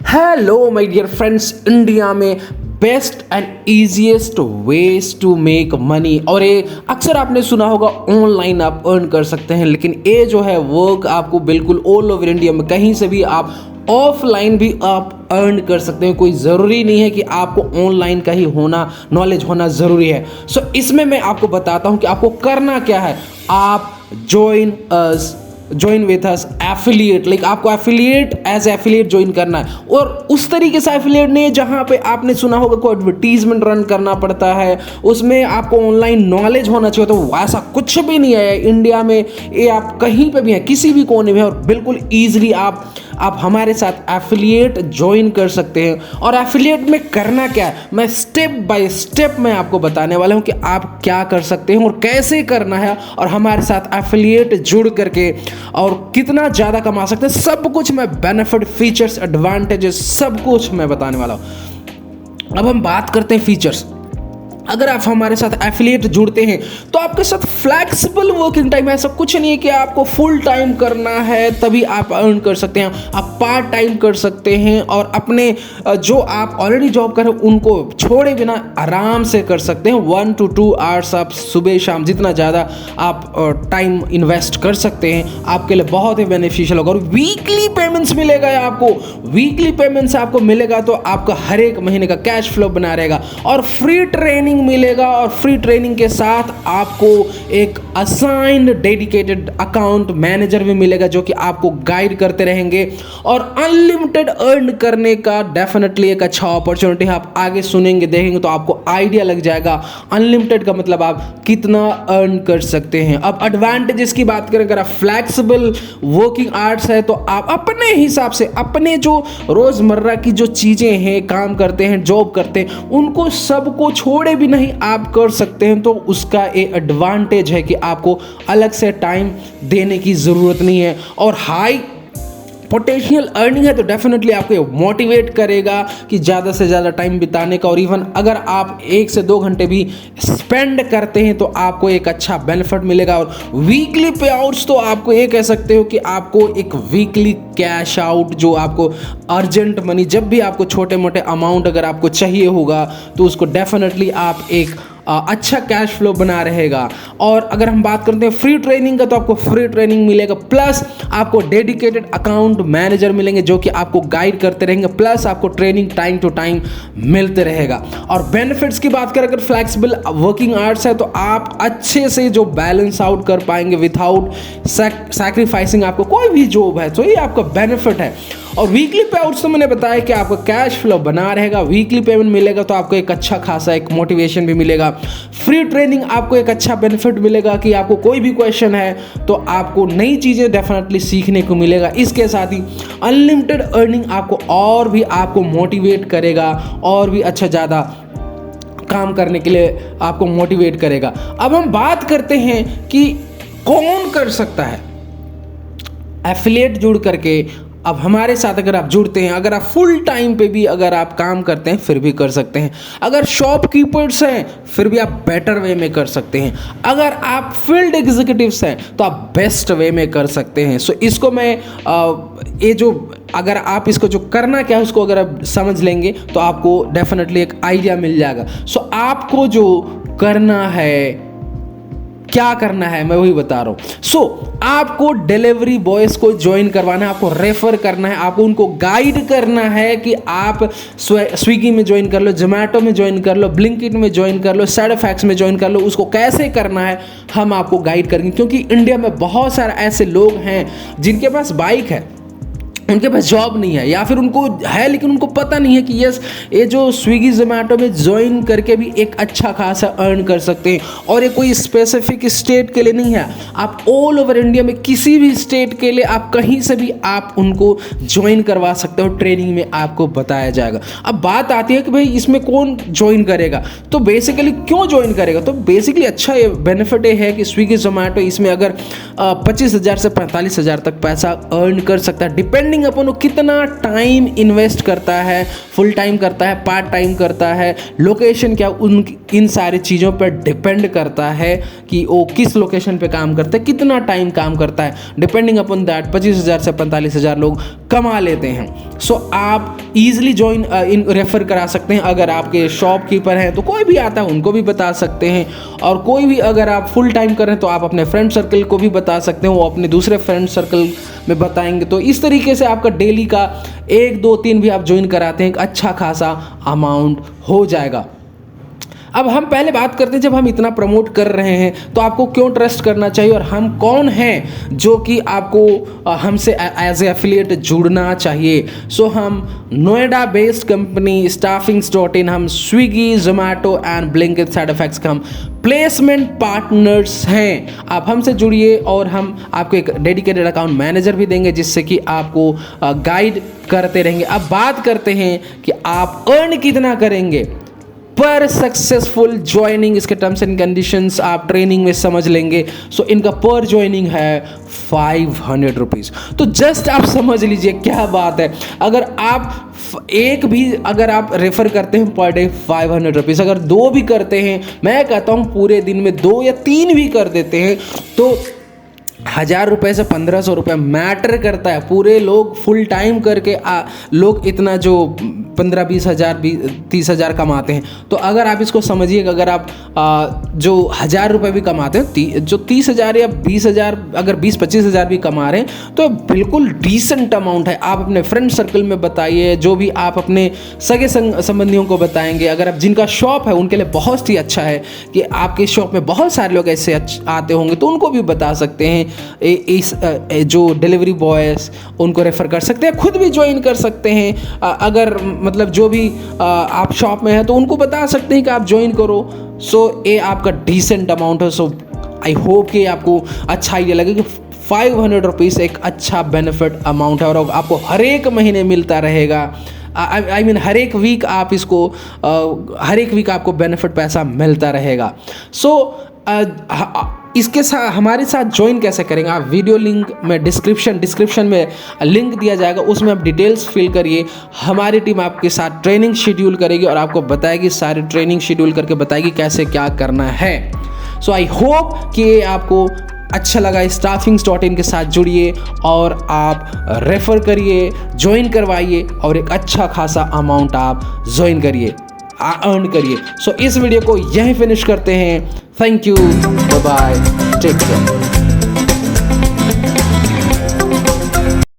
Hello my dear friends, India में best and easiest ways to make money. और ये अक्सर आपने सुना होगा ऑनलाइन आप अर्न कर सकते हैं, लेकिन ये जो है वर्क आपको बिल्कुल ऑल ओवर इंडिया में कहीं से भी आप ऑफलाइन भी आप अर्न कर सकते हैं। कोई ज़रूरी नहीं है कि आपको ऑनलाइन का ही नॉलेज होना ज़रूरी है। इसमें मैं आपको बताता हूँ कि आपको करना क्या है। आप join with us affiliate, like आपको एफिलिएट एज एफिलिएट ज्वाइन करना है। और उस तरीके से एफिलिएट नहीं जहां पे आपने सुना होगा कोई एडवर्टीजमेंट रन करना पड़ता है, उसमें आपको ऑनलाइन नॉलेज होना चाहिए। तो ऐसा कुछ भी नहीं है इंडिया में। ये आप कहीं पे भी हैं, किसी भी कोने में, और बिल्कुल ईजिली आप हमारे साथ एफिलिएट ज्वाइन कर सकते हैं। और एफिलिएट में करना क्या है, मैं स्टेप बाय स्टेप मैं आपको बताने वाला हूं कि आप क्या कर सकते हैं और कैसे करना है, और हमारे साथ एफिलिएट जुड़ करके और कितना ज़्यादा कमा सकते हैं। सब कुछ मैं बेनिफिट, फीचर्स, एडवांटेजेस सब कुछ मैं बताने वाला हूं। अब हम बात करते हैं फीचर्स। अगर आप हमारे साथ एफिलिएट जुड़ते हैं तो आपके साथ फ्लैक्सिबल वर्किंग टाइम है। ऐसा कुछ नहीं है कि आपको फुल टाइम करना है तभी आप अर्न कर सकते हैं। आप पार्ट टाइम कर सकते हैं, और अपने जो आप ऑलरेडी जॉब कर रहे हैं उनको छोड़े बिना आराम से कर सकते हैं। 1 to 2 आवर्स आप सुबह शाम जितना ज़्यादा आप टाइम इन्वेस्ट कर सकते हैं, आपके लिए बहुत ही बेनिफिशियल होगा। और वीकली पेमेंट्स मिलेगा आपको। वीकली पेमेंट्स आपको मिलेगा तो आपका हर एक महीने का कैश फ्लो बना रहेगा, और फ्री ट्रेनिंग मिलेगा। और फ्री ट्रेनिंग के साथ आपको एक असाइन्ड डेडिकेटेड अकाउंट मैनेजर भी मिलेगा जो कि आपको गाइड करते रहेंगे। और अनलिमिटेड अर्न करने का डेफिनेटली एक अच्छा अपॉर्चुनिटी है। आप आगे सुनेंगे, देखेंगे तो आपको आइडिया लग जाएगा अनलिमिटेड का मतलब आप कितना अर्न कर सकते हैं। अब एडवांटेजेस की बात करें, अगर आप फ्लैक्सिबल वर्किंग आवर्स है तो आप अपने हिसाब से अपने जो रोजमर्रा की जो चीजें हैं, काम करते हैं, जॉब करते हैं, उनको सबको छोड़े भी नहीं आप कर सकते हैं। तो उसका एक एडवांटेज है कि आपको अलग से टाइम देने की ज़रूरत नहीं है। और हाई पोटेंशियल अर्निंग है तो डेफिनेटली आपको मोटिवेट करेगा कि ज़्यादा से ज़्यादा टाइम बिताने का। और इवन अगर आप 1 से 2 घंटे भी स्पेंड करते हैं तो आपको एक अच्छा बेनिफिट मिलेगा। और वीकली पे आउट्स तो आपको ये कह सकते हो कि आपको एक वीकली कैश आउट, जो आपको अर्जेंट मनी, जब भी आपको छोटे मोटे अमाउंट अगर आपको चाहिए होगा तो उसको डेफिनेटली आप एक अच्छा कैश फ्लो बना रहेगा। और अगर हम बात करते हैं फ्री ट्रेनिंग का, तो आपको फ्री ट्रेनिंग मिलेगा, प्लस आपको डेडिकेटेड अकाउंट मैनेजर मिलेंगे जो कि आपको गाइड करते रहेंगे, प्लस आपको ट्रेनिंग टाइम टू टाइम मिलते रहेगा। और बेनिफिट्स की बात करें, अगर फ्लैक्सिबल वर्किंग आवर्स है तो आप अच्छे से जो बैलेंस आउट कर पाएंगे विदाउट सैक्रिफाइसिंग आपको कोई भी जॉब है, तो ये आपका बेनिफिट है। और वीकली पे आउट्स तो मैंने बताया कि आपका कैश फ्लो बना रहेगा, वीकली पेमेंट मिलेगा तो आपको एक अच्छा खासा एक मोटिवेशन भी मिलेगा। फ्री ट्रेनिंग आपको एक अच्छा बेनिफिट मिलेगा कि आपको कोई भी क्वेश्चन है तो आपको नई चीज़ें डेफिनेटली सीखने को मिलेगा। इसके साथ ही अनलिमिटेड अर्निंग आपको और भी आपको मोटिवेट करेगा, और भी अच्छा ज़्यादा काम करने के लिए आपको मोटिवेट करेगा। अब हम बात करते हैं कि कौन कर सकता है एफिलिएट जुड़ करके। अब हमारे साथ अगर आप जुड़ते हैं, अगर आप फुल टाइम पे भी अगर आप काम करते हैं फिर भी कर सकते हैं। अगर शॉपकीपर्स हैं फिर भी आप बेटर वे में कर सकते हैं। अगर आप फील्ड एग्जीक्यूटिव्स हैं तो आप बेस्ट वे में कर सकते हैं। इसको मैं ये जो अगर आप इसको जो करना क्या है उसको अगर आप समझ लेंगे तो आपको डेफिनेटली एक आइडिया मिल जाएगा। आपको जो करना है, क्या करना है, मैं वही बता रहा हूँ। आपको डिलीवरी बॉयज को ज्वाइन करवाना है, आपको रेफर करना है, आपको उनको गाइड करना है कि आप स्विगी में ज्वाइन कर लो, जोमेटो में ज्वाइन कर लो, ब्लिंकिट में ज्वाइन कर लो, सैडफैक्स में ज्वाइन कर लो। उसको कैसे करना है हम आपको गाइड करेंगे, क्योंकि इंडिया में बहुत सारे ऐसे लोग हैं जिनके पास बाइक है, उनके पास जॉब नहीं है, या फिर उनको है लेकिन उनको पता नहीं है कि यस ये जो स्विगी जोमेटो में ज्वाइन करके भी एक अच्छा खासा अर्न कर सकते हैं। और ये कोई स्पेसिफिक स्टेट के लिए नहीं है, आप ऑल ओवर इंडिया में किसी भी स्टेट के लिए आप कहीं से भी आप उनको ज्वाइन करवा सकते हो। ट्रेनिंग में आपको बताया जाएगा। अब बात आती है कि भाई इसमें कौन ज्वाइन करेगा, तो बेसिकली क्यों ज्वाइन करेगा, तो बेसिकली अच्छा ये बेनिफिट ये है कि स्विगी जोमेटो इसमें अगर 25,000 से 45,000 तक पैसा अर्न कर सकता है, डिपेंडिंग अपन वो कितना टाइम इन्वेस्ट करता है, फुल टाइम करता है, पार्ट टाइम करता है, लोकेशन क्या, इन सारी चीज़ों पर डिपेंड करता है कि वो किस लोकेशन पे काम करता है, कितना टाइम काम करता है। डिपेंडिंग अपन दैट 25,000 से 45,000 लोग कमा लेते हैं। सो आप ईजिली ज्वाइन इन रेफ़र करा सकते हैं। अगर आपके शॉपकीपर हैं तो कोई भी आता है उनको भी बता सकते हैं, और कोई भी अगर आप फुल टाइम कर रहे हैं तो आप अपने फ्रेंड सर्कल को भी बता सकते हैं, वो अपने दूसरे फ्रेंड सर्कल में बताएंगे। तो इस तरीके से आपका डेली का 1 2 3 भी आप ज्वाइन कराते हैं, एक अच्छा खासा अमाउंट हो जाएगा। अब हम पहले बात करते हैं, जब हम इतना प्रमोट कर रहे हैं तो आपको क्यों ट्रस्ट करना चाहिए, और हम कौन हैं जो कि आपको हमसे एज ए एफिलिएट जुड़ना चाहिए। सो हम नोएडा बेस्ड कंपनी staffings.in, हम Swiggy, Zomato and Blinkit side effects का हम प्लेसमेंट पार्टनर्स हैं। आप हमसे जुड़िए और हम आपको एक डेडिकेटेड अकाउंट मैनेजर भी देंगे जिससे कि आपको गाइड करते रहेंगे। अब बात करते हैं कि आप अर्न कितना करेंगे पर सक्सेसफुल ज्वाइनिंग। इसके टर्म्स एंड कंडीशंस आप ट्रेनिंग में समझ लेंगे। सो इनका पर ज्वाइनिंग है 500 रुपीज़। तो जस्ट आप समझ लीजिए क्या बात है। अगर आप एक भी अगर आप रेफ़र करते हैं पर डे 500 रुपीज़, अगर 2 भी करते हैं, मैं कहता हूँ पूरे दिन में 2 या 3 भी कर देते हैं तो 1000 रुपये से 1500 रुपये मैटर करता है। पूरे लोग फुल टाइम करके लोग इतना जो 15-20 हज़ार 30 हज़ार कमाते हैं। तो अगर आप इसको समझिए कि अगर आप जो 1000 रुपये भी कमाते हैं, जो 30 हज़ार या 20 हज़ार, अगर 20-25 हज़ार भी कमा रहे हैं तो बिल्कुल डिसेंट अमाउंट है। आप अपने फ्रेंड सर्कल में बताइए, जो भी आप अपने सगे संबंधियों को बताएंगे। अगर आप जिनका शॉप है उनके लिए बहुत ही अच्छा है कि आपके शॉप में बहुत सारे लोग ऐसे आते होंगे, तो उनको भी बता सकते हैं। इस जो डिलीवरी बॉयज़ उनको रेफ़र कर सकते हैं, खुद भी ज्वाइन कर सकते हैं। अगर मतलब जो भी आप शॉप में है तो उनको बता सकते हैं कि आप ज्वाइन करो। सो ये आपका डिसेंट अमाउंट है। सो आई होप कि आपको अच्छा आइडिया लगे कि 500 रुपीज़ एक अच्छा बेनिफिट अमाउंट है और आपको हर एक महीने मिलता रहेगा। आई मीन हर एक वीक आप इसको हर एक वीक आपको बेनिफिट पैसा मिलता रहेगा। सो इसके साथ हमारे साथ ज्वाइन कैसे करेंगे, आप वीडियो लिंक में डिस्क्रिप्शन में लिंक दिया जाएगा, उसमें आप डिटेल्स फिल करिए। हमारी टीम आपके साथ ट्रेनिंग शेड्यूल करेगी और आपको बताएगी, सारी ट्रेनिंग शेड्यूल करके बताएगी कैसे क्या करना है। सो आई होप कि ये आपको अच्छा लगा। staffings.in के साथ जुड़िए और आप रेफ़र करिए, ज्वाइन करवाइए और एक अच्छा खासा अमाउंट आप ज्वाइन करिए, अर्न करिए। सो इस वीडियो को यहीं फिनिश करते हैं। Thank you, bye bye, take care.